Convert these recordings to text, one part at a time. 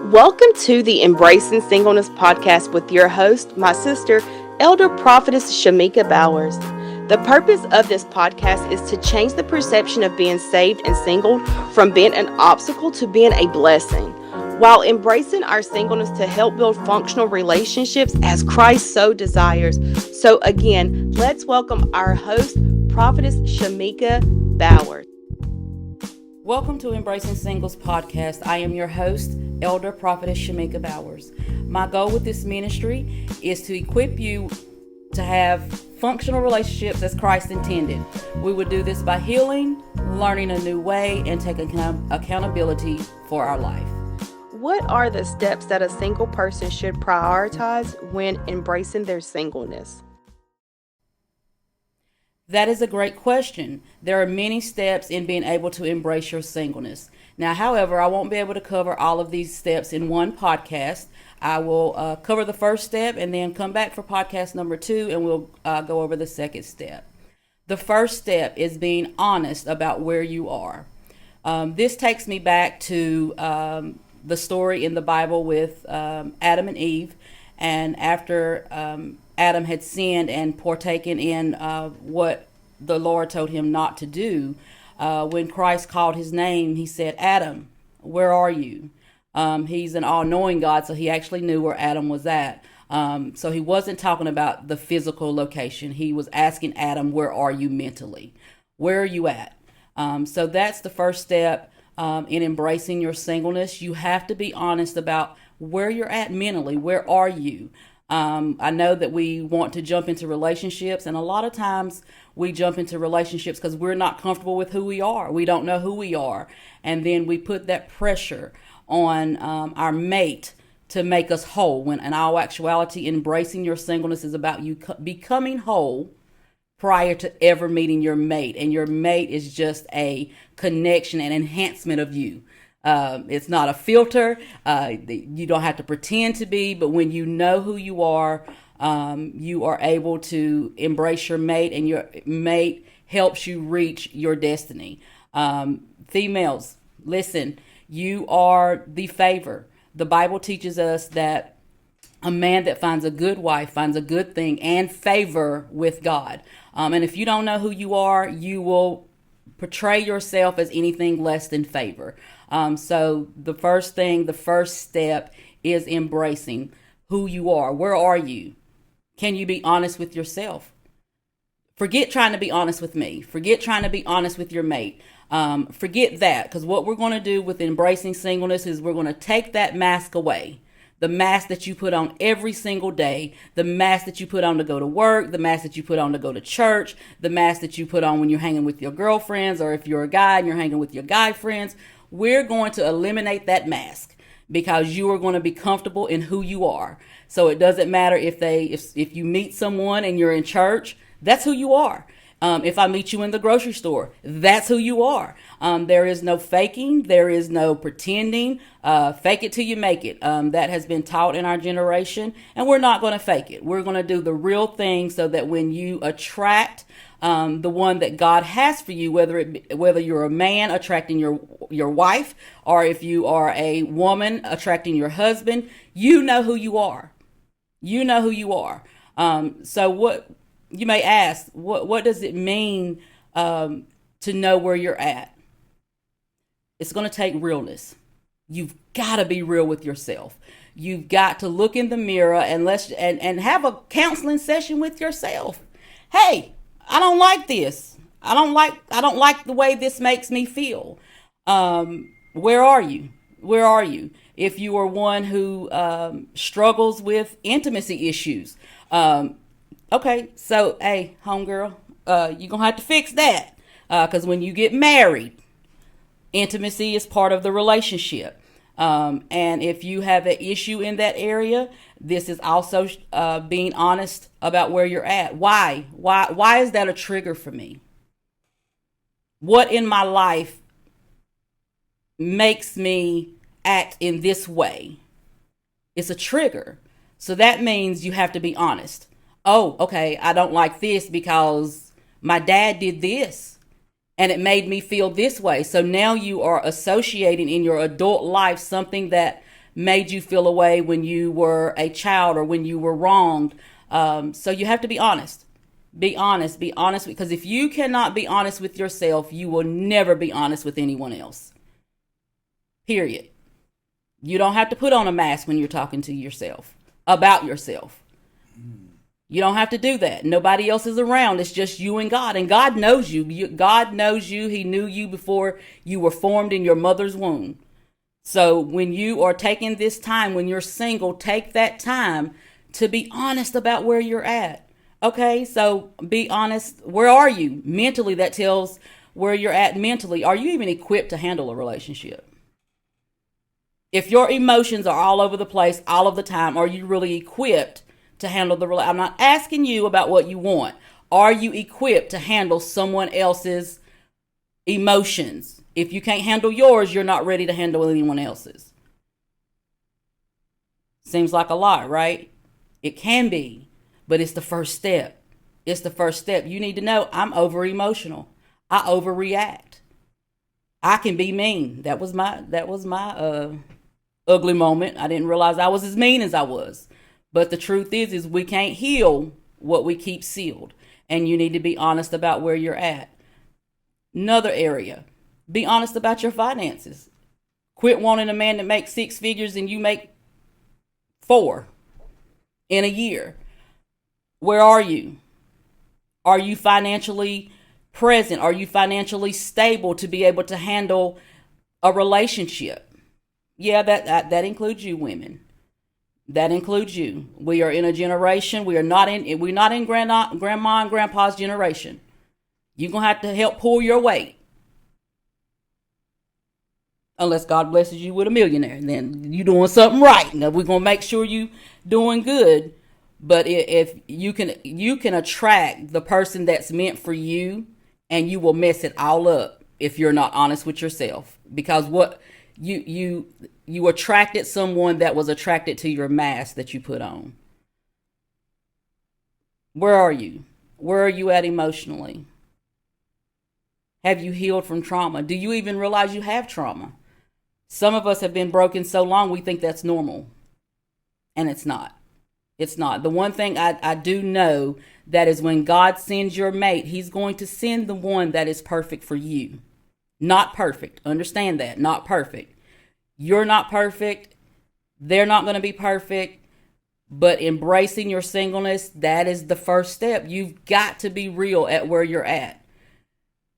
Welcome to the Embracing Singleness podcast with your host, my sister, Elder Prophetess Shamika Bowers. The purpose of this podcast is to change the perception of being saved and single from being an obstacle to being a blessing, while embracing our singleness to help build functional relationships as Christ so desires. So again, let's welcome our host, Prophetess Shamika Bowers. Welcome to Embracing Singles podcast. I am your host, Elder Prophetess Shamika Bowers. My goal with this ministry is to equip you to have functional relationships as Christ intended. We would do this by healing, learning a new way, and taking accountability for our life. What are the steps that a single person should prioritize when embracing their singleness? That is a great question. There are many steps in being able to embrace your singleness. Now, however, I won't be able to cover all of these steps in one podcast. I will cover the first step and then come back for podcast number 2, and we'll go over the second step. The first step is being honest about where you are. This takes me back to the story in the Bible with Adam and Eve. And after Adam had sinned and partaken in what the Lord told him not to do, when Christ called his name, he said, "Adam, where are you?" He's an all-knowing God, so he actually knew where Adam was at. So he wasn't talking about the physical location. He was asking Adam, where are you mentally? Where are you at? So that's the first step in embracing your singleness. You have to be honest about where you're at mentally. Where are you? I know that we want to jump into relationships, and a lot of times we jump into relationships because we're not comfortable with who we are. We don't know who we are. And then we put that pressure on our mate to make us whole, when in all actuality, embracing your singleness is about you becoming whole prior to ever meeting your mate. And your mate is just a connection and enhancement of you. It's not a filter. You don't have to pretend to be, but when you know who you are able to embrace your mate, and your mate helps you reach your destiny. Females, listen, you are the favor. The Bible teaches us that a man that finds a good wife finds a good thing and favor with God. And if you don't know who you are, you will portray yourself as anything less than favor. So the first step is embracing who you are. Where are you? Can you be honest with yourself? Forget trying to be honest with me. Forget trying to be honest with your mate. Forget that, because what we're going to do with embracing singleness is we're going to take that mask away. The mask that you put on every single day, the mask that you put on to go to work, the mask that you put on to go to church, the mask that you put on when you're hanging with your girlfriends, or if you're a guy and you're hanging with your guy friends. We're going to eliminate that mask because you are going to be comfortable in who you are. So it doesn't matter if you meet someone and you're in church, that's who you are. If I meet you in the grocery store, that's who you are. There is no faking. There is no pretending. Fake it till you make it. That has been taught in our generation, and we're not going to fake it. We're going to do the real thing so that when you attract the one that God has for you, whether you're a man attracting your wife, or if you are a woman attracting your husband, you know who you are. You know who you are. So what you may ask, what does it mean to know where you're at? It's going to take realness. You've got to be real with yourself. You've got to look in the mirror and have a counseling session with yourself. Hey, I don't like this. I don't like the way this makes me feel. Where are you? Where are you? If you are one who struggles with intimacy issues, okay, so hey, homegirl, you're gonna have to fix that, because when you get married, intimacy is part of the relationship. And if you have an issue in that area, this is also being honest about where you're at. Why is that a trigger for me? What in my life makes me act in this way? It's a trigger. So that means you have to be honest. Oh, okay, I don't like this because my dad did this and it made me feel this way. So now you are associating in your adult life something that made you feel away when you were a child or when you were wronged. So you have to be honest. Be honest. Be honest, because if you cannot be honest with yourself, you will never be honest with anyone else. Period. You don't have to put on a mask when you're talking to yourself about yourself. You don't have to do that. Nobody else is around. It's just you and God. And God knows you. God knows you. He knew you before you were formed in your mother's womb. So when you are taking this time, when you're single, take that time to be honest about where you're at. Okay, so be honest. Where are you mentally? That tells where you're at mentally. Are you even equipped to handle a relationship? If your emotions are all over the place all of the time, are you really equipped to handle the relationship? I'm not asking you about what you want. Are you equipped to handle someone else's emotions? If you can't handle yours, you're not ready to handle anyone else's. Seems like a lot, right? It can be, but it's the first step. It's the first step. You need to know I'm over emotional. I overreact. I can be mean. That was my ugly moment. I didn't realize I was as mean as I was. But the truth is we can't heal what we keep sealed. And you need to be honest about where you're at. Another area, be honest about your finances. Quit wanting a man that makes 6 figures and you make 4 in a year. Where are you? Are you financially present? Are you financially stable to be able to handle a relationship? Yeah, that includes you, women. That includes you. We are in a generation. We're not in grandma and grandpa's generation. You're gonna have to help pull your weight, unless God blesses you with a millionaire. And then you doing something right. Now we're gonna make sure you doing good. But if you can attract the person that's meant for you, and you will mess it all up if you're not honest with yourself. Because what you attracted someone that was attracted to your mask that you put on. Where are you? Where are you at emotionally? Have you healed from trauma? Do you even realize you have trauma? Some of us have been broken so long we think that's normal. And it's not. It's not. The one thing I do know that is when God sends your mate, he's going to send the one that is perfect for you. Not perfect. Understand that. Not perfect. You're not perfect. They're not going to be perfect. But embracing your singleness, that is the first step. You've got to be real at where you're at.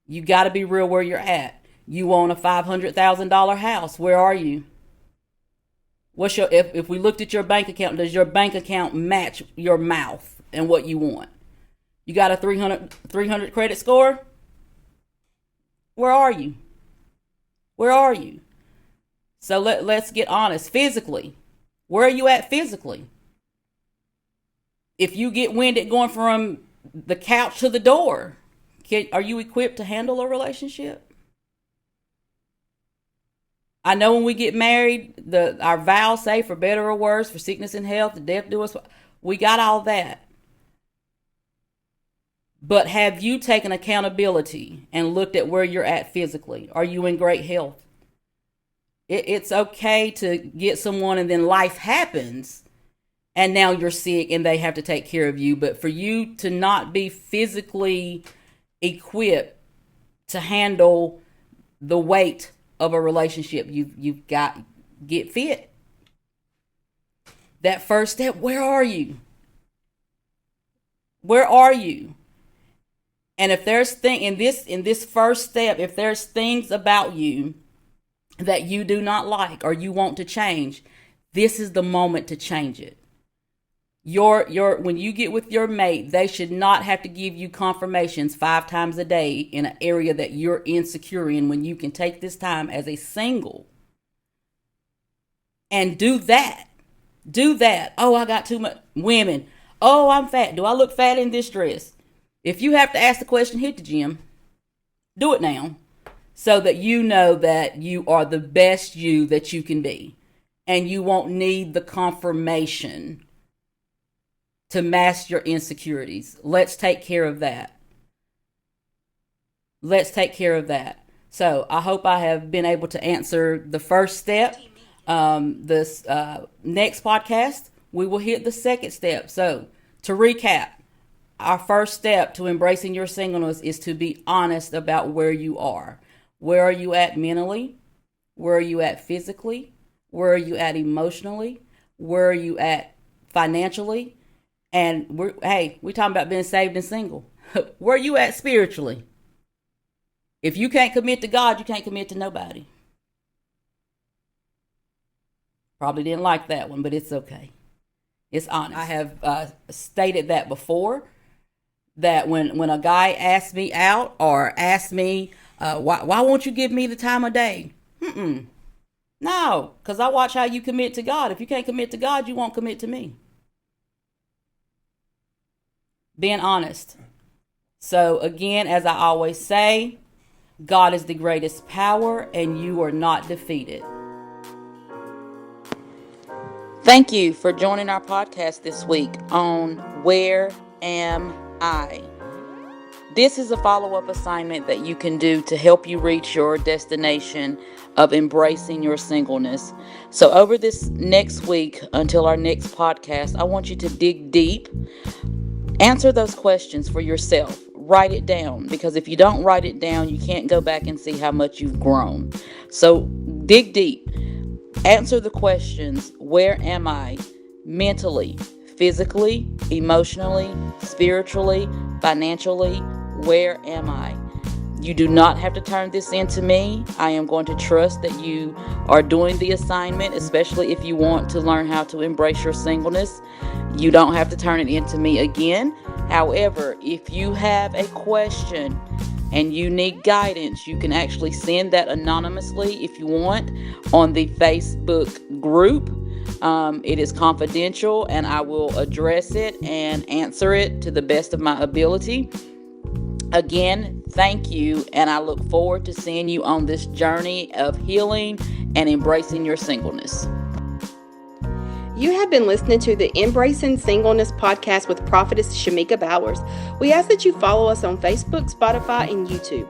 You got to be real where you're at. You own a $500,000 house. Where are you? What's your if we looked at your bank account, does your bank account match your mouth and what you want? You got a 300 credit score? Where are you? Where are you? So let's get honest. Physically, where are you at physically? If you get winded going from the couch to the door, are you equipped to handle a relationship? I know when we get married, our vows say for better or worse, for sickness and health, the death do us. We got all that. But have you taken accountability and looked at where you're at physically? Are you in great health? It's okay to get someone and then life happens and now you're sick and they have to take care of you. But for you to not be physically equipped to handle the weight of a relationship, you've got get fit. That first step, where are you? Where are you? And if there's in this first step, if there's things about you that you do not like or you want to change, this is the moment to change it. When you get with your mate, they should not have to give you confirmations 5 times a day in an area that you're insecure in, when you can take this time as a single and do that. Do that. Oh, I got too much. Women, oh, I'm fat. Do I look fat in this dress? If you have to ask the question, hit the gym. Do it now, so that you know that you are the best you that you can be, and you won't need the confirmation to mask your insecurities. Let's take care of that. Let's take care of that. So I hope I have been able to answer the first step. This next podcast, we will hit the second step. So, to recap, our first step to embracing your singleness is to be honest about where you are. Where are you at mentally? Where are you at physically? Where are you at emotionally? Where are you at financially? And we're talking about being saved and single. Where are you at spiritually? If you can't commit to God, you can't commit to nobody. Probably didn't like that one, but it's okay. It's honest. I have stated that before, that when a guy asks me out or asks me, why won't you give me the time of day? No, because I watch how you commit to God. If you can't commit to God, you won't commit to me. Being honest. So again, as I always say, God is the greatest power and you are not defeated. Thank you for joining our podcast this week on Where Am I? This is a follow-up assignment that you can do to help you reach your destination of embracing your singleness. So over this next week, until our next podcast, I want you to dig deep. Answer those questions for yourself. Write it down, because if you don't write it down, you can't go back and see how much you've grown. So dig deep. Answer the questions: where am I mentally, physically, emotionally, spiritually, financially? Where am I? You do not have to turn this into me. I am going to trust that you are doing the assignment, especially if you want to learn how to embrace your singleness. You don't have to turn it into me again. However, if you have a question and you need guidance, you can actually send that anonymously if you want on the Facebook group. It is confidential and I will address it and answer it to the best of my ability. Again, thank you, and I look forward to seeing you on this journey of healing and embracing your singleness. You have been listening to the Embracing Singleness podcast with Prophetess Shamika Bowers. We ask that you follow us on Facebook, Spotify, and YouTube.